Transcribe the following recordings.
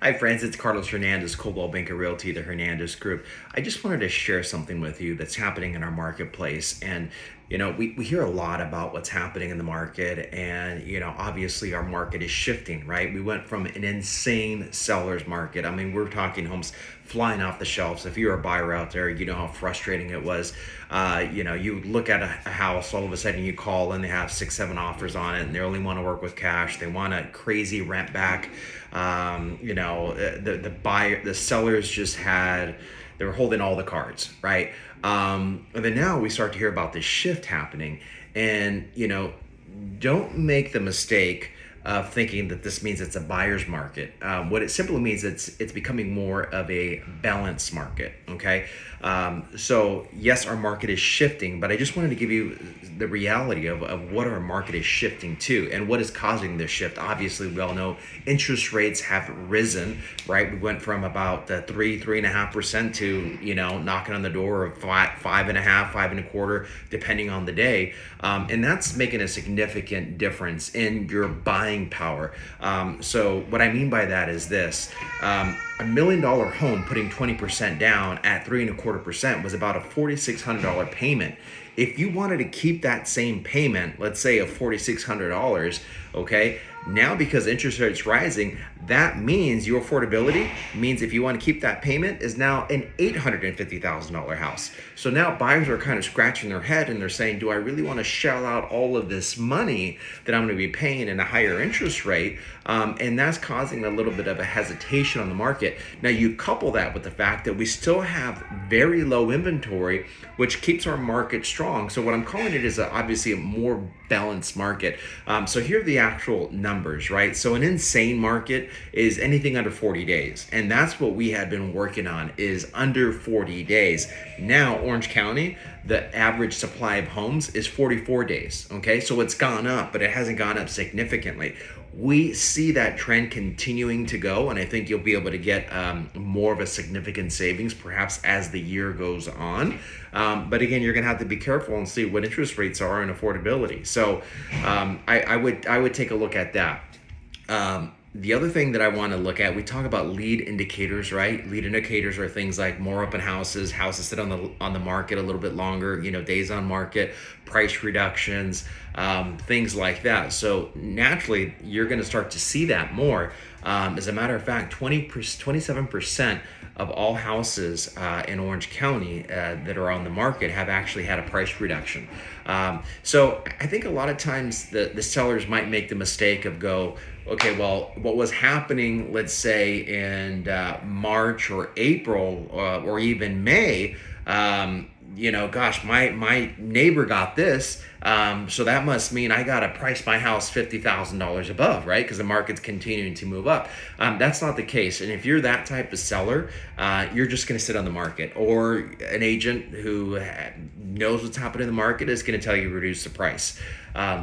Hi, friends. It's Carlos Hernandez, Coldwell Banker Realty, the Hernandez Group. I just wanted to share something with you that's happening in our marketplace. And, we hear a lot about what's happening in the market. And, obviously our market is shifting, right? We went from an insane seller's market. I mean, we're talking homes flying off the shelves. If you're a buyer out there, you know how frustrating it was. You look at a house, all of a sudden you call and they have 6, 7 offers on it, and they only want to work with cash. They want a crazy rent back. The sellers they were holding all the cards, right? And then now we start to hear about this shift happening, and don't make the mistake of thinking that this means it's a buyer's market. What it simply means, it's becoming more of a balanced market. Okay, so yes, our market is shifting, but I just wanted to give you the reality of what our market is shifting to and what is causing this shift. Obviously, we all know interest rates have risen, right? We went from about the 3.5% to knocking on the door of 5.5, 5.25, depending on the day, and that's making a significant difference in your buying power. So what I mean by that is this: $1 million home putting 20% down at 3.25% was about a $4,600 payment. If you wanted to keep that same payment, let's say of $4,600, okay, now because interest rates rising, that means your affordability means if you want to keep that payment is now an $850,000 house. So now buyers are kind of scratching their head and they're saying, do I really want to shell out all of this money that I'm going to be paying in a higher interest rate? And that's causing a little bit of a hesitation on the market. Now you couple that with the fact that we still have very low inventory, which keeps our market strong. So what I'm calling it is obviously a more balanced market. So here are the actual numbers, right? So an insane market is anything under 40 days. And that's what we had been working on, is under 40 days. Now, Orange County, the average supply of homes is 44 days. Okay, so it's gone up, but it hasn't gone up significantly. We see that trend continuing to go, and I think you'll be able to get more of a significant savings perhaps as the year goes on. But again, you're going to have to be careful and see what interest rates are and affordability. So I would take a look at that. The other thing that I want to look at, we talk about lead indicators, right? Lead indicators are things like more open houses, houses sit on the market a little bit longer, days on market, price reductions, things like that. So naturally, you're going to start to see that more. As a matter of fact, 27% of all houses in Orange County that are on the market have actually had a price reduction. So I think a lot of times the sellers might make the mistake of okay, well, what was happening, let's say in March or April or even May, gosh, my neighbor got this, so that must mean I got to price my house $50,000 above, right? Because the market's continuing to move up. That's not the case. And if you're that type of seller, you're just going to sit on the market, or an agent who knows what's happening in the market is going to tell you to reduce the price.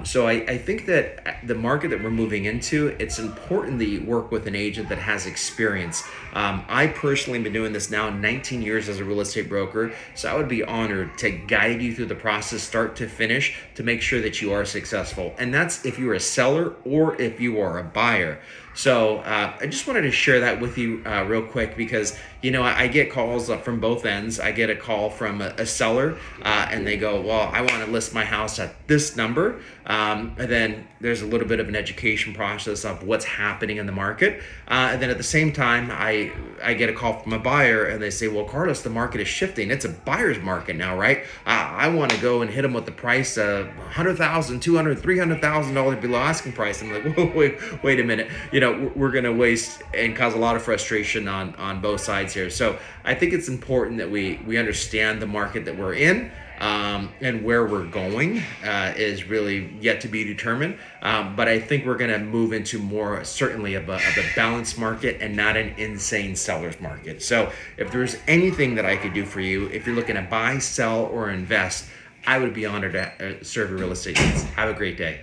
So I think that the market that we're moving into, it's important that you work with an agent that has experience. I personally have been doing this now 19 years as a real estate broker, so I would be honored to guide you through the process start to finish to make sure that you are successful. And that's if you're a seller or if you are a buyer. So I just wanted to share that with you real quick because, I get calls from both ends. I get a call from a seller and they go, well, I want to list my house at this number. And then there's a little bit of an education process of what's happening in the market. And then at the same time, I get a call from a buyer and they say, well, Carlos, the market is shifting. It's a buyer's market now, right? I want to go and hit them with the price of $100,000, $200,000, $300,000 below asking price. I'm like, whoa, wait a minute. We're going to waste and cause a lot of frustration on both sides here. So I think it's important that we understand the market that we're in. And where we're going is really yet to be determined. But I think we're going to move into more certainly of a balanced market and not an insane seller's market. So if there's anything that I could do for you, if you're looking to buy, sell, or invest, I would be honored to serve your real estate needs. Have a great day.